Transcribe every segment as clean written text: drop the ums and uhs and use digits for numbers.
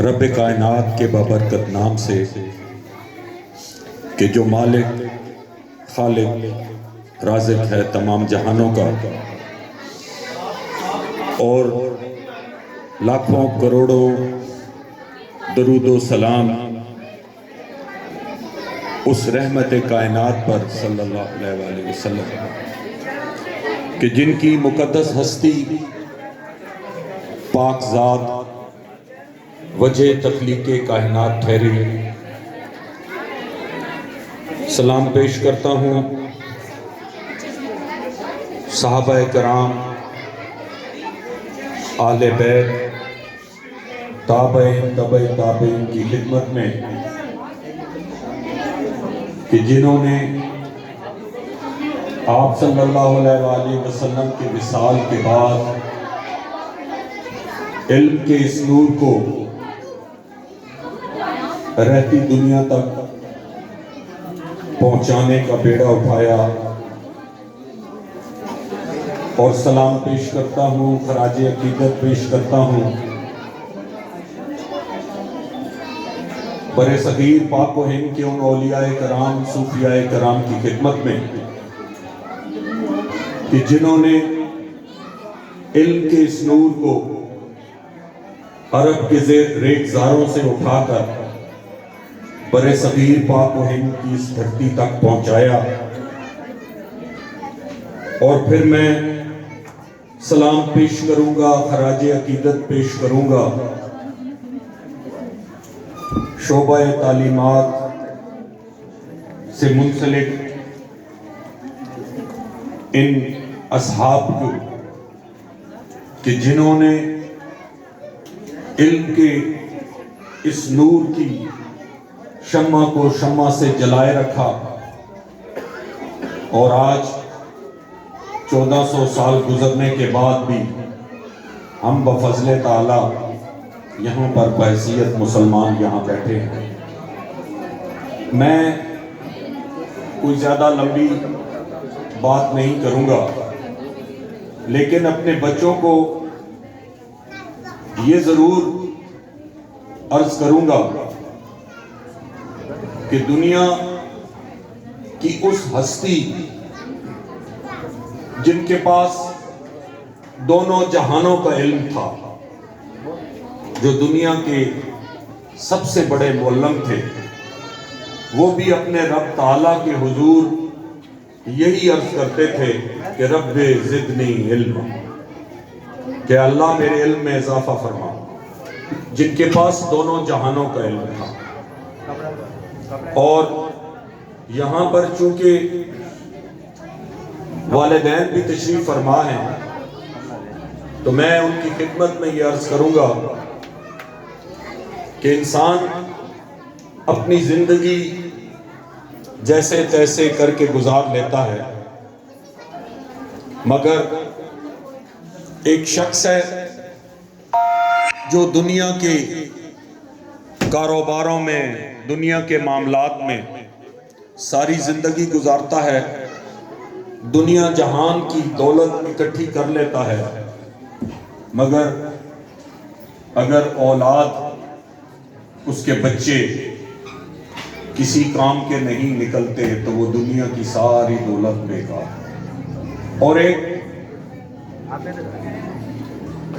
رب کائنات کے بابرکت نام سے کہ جو مالک خالق رازق ہے تمام جہانوں کا، اور لاکھوں کروڑوں درود و سلام اس رحمت کائنات پر صلی اللہ علیہ وآلہ وسلم کہ جن کی مقدس ہستی پاک ذات وجہ تخلیق کائنات ٹھہری۔ سلام پیش کرتا ہوں صحابہ کرام، اہل بیت، تابعین تابعین کی خدمت میں کہ جنہوں نے آپ صلی اللہ علیہ وآلہ وسلم کے وصال کے بعد علم کے اس نور کو رہتی دنیا تک پہنچانے کا بیڑا اٹھایا، اور سلام پیش کرتا ہوں، خراج عقیدت پیش کرتا ہوں برِ صغیر پاک و ہند کے ان اولیاء کرام، صوفیاء کرام کی خدمت میں کہ جنہوں نے علم کے اس نور کو عرب کے ریگزاروں سے اٹھا کر برِ صغیر پاک و ہند کی اس دھرتی تک پہنچایا۔ اور پھر میں سلام پیش کروں گا، خراج عقیدت پیش کروں گا شعبہ تعلیمات سے منسلک ان اصحاب کو کہ جنہوں نے علم کے اس نور کی شمع کو شمع سے جلائے رکھا، اور آج 1400 سال گزرنے کے بعد بھی ہم بفضل تعالی یہاں پر بحیثیت مسلمان یہاں بیٹھے ہیں۔ میں کوئی زیادہ لمبی بات نہیں کروں گا، لیکن اپنے بچوں کو یہ ضرور عرض کروں گا کہ دنیا کی اس ہستی جن کے پاس دونوں جہانوں کا علم تھا، جو دنیا کے سب سے بڑے معلم تھے، وہ بھی اپنے رب تعالیٰ کے حضور یہی عرض کرتے تھے کہ رب زدنی علم، کہ اللہ میرے علم میں اضافہ فرما، جن کے پاس دونوں جہانوں کا علم تھا۔ اور یہاں پر چونکہ والدین بھی تشریف فرما ہیں، تو میں ان کی خدمت میں یہ عرض کروں گا کہ انسان اپنی زندگی جیسے تیسے کر کے گزار لیتا ہے، مگر ایک شخص ہے جو دنیا کے کاروباروں میں، دنیا کے معاملات میں ساری زندگی گزارتا ہے، دنیا جہان کی دولت اکٹھی کر لیتا ہے، مگر اگر اولاد، اس کے بچے کسی کام کے نہیں نکلتے تو وہ دنیا کی ساری دولت بیکار۔ اور ایک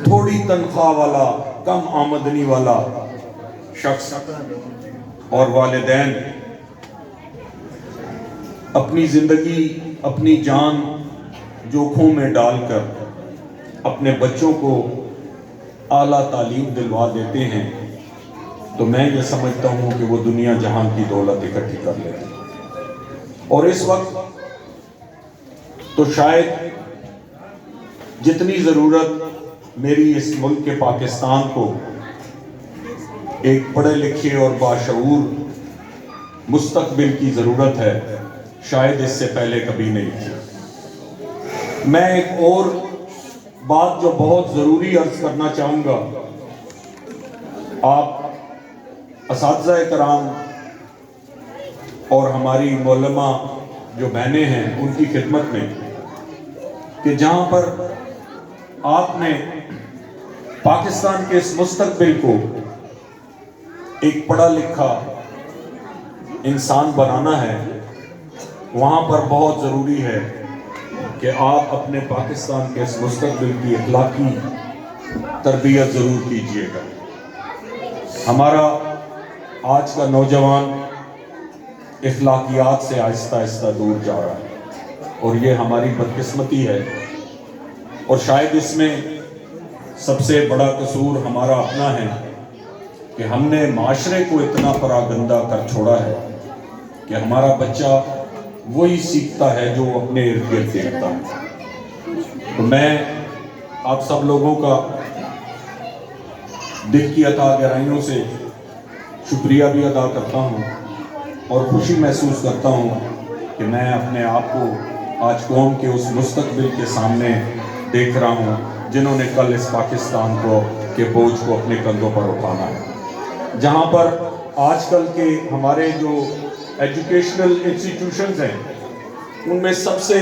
تھوڑی تنخواہ والا، کم آمدنی والا شخص اور والدین اپنی زندگی، اپنی جان جوکھوں میں ڈال کر اپنے بچوں کو اعلیٰ تعلیم دلوا دیتے ہیں، تو میں یہ سمجھتا ہوں کہ وہ دنیا جہان کی دولت اکٹھی کر لیتے ہیں۔ اور اس وقت تو شاید جتنی ضرورت میری اس ملک کے پاکستان کو ایک پڑھے لکھے اور باشعور مستقبل کی ضرورت ہے، شاید اس سے پہلے کبھی نہیں تھی۔ میں ایک اور بات جو بہت ضروری عرض کرنا چاہوں گا آپ اساتذہ کرام اور ہماری معلمہ جو بہنیں ہیں ان کی خدمت میں، کہ جہاں پر آپ نے پاکستان کے اس مستقبل کو ایک پڑھا لکھا انسان بنانا ہے، وہاں پر بہت ضروری ہے کہ آپ اپنے پاکستان کے اس مستقبل کی اخلاقی تربیت ضرور کیجیے گا۔ ہمارا آج کا نوجوان اخلاقیات سے آہستہ آہستہ دور جا رہا ہے، اور یہ ہماری بدقسمتی ہے، اور شاید اس میں سب سے بڑا قصور ہمارا اپنا ہے کہ ہم نے معاشرے کو اتنا پراگندہ کر چھوڑا ہے کہ ہمارا بچہ وہی سیکھتا ہے جو اپنے ارد گرد دیکھتا ہے۔ تو میں آپ سب لوگوں کا دل کی عطا گہرائیوں سے شکریہ بھی ادا کرتا ہوں، اور خوشی محسوس کرتا ہوں کہ میں اپنے آپ کو آج قوم کے اس مستقبل کے سامنے دیکھ رہا ہوں جنہوں نے کل اس پاکستان کے بوجھ کو اپنے کندھوں پر اٹھانا ہے۔ جہاں پر آج کل کے ہمارے جو ایجوکیشنل انسٹیٹیوشنز ہیں، ان میں سب سے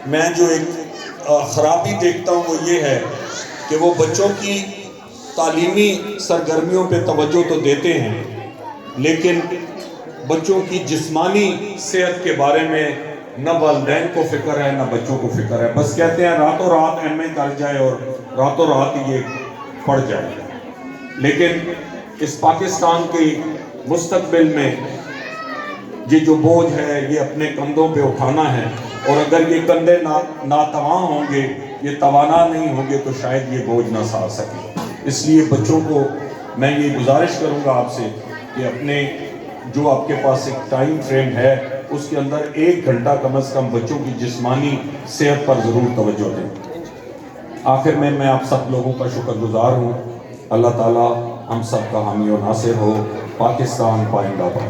میں جو ایک خرابی دیکھتا ہوں وہ یہ ہے کہ وہ بچوں کی تعلیمی سرگرمیوں پہ توجہ تو دیتے ہیں، لیکن بچوں کی جسمانی صحت کے بارے میں نہ والدین کو فکر ہے نہ بچوں کو فکر ہے۔ بس کہتے ہیں راتوں رات ایم اے کر جائے اور راتوں رات یہ پڑھ جائے، لیکن اس پاکستان کے مستقبل میں یہ جو بوجھ ہے یہ اپنے کندھوں پہ اٹھانا ہے، اور اگر یہ کندھے ناتواں ہوں گے، یہ توانا نہیں ہوں گے، تو شاید یہ بوجھ نہ سہا سکے۔ اس لیے بچوں کو میں یہ گزارش کروں گا آپ سے کہ اپنے جو آپ کے پاس ایک ٹائم فریم ہے اس کے اندر 1 گھنٹہ کم از کم بچوں کی جسمانی صحت پر ضرور توجہ دیں۔ آخر میں آپ سب لوگوں کا شکر گزار ہوں۔ اللہ تعالیٰ ہم سب کا حامی و ناصر ہو۔ پاکستان پائندہ باد۔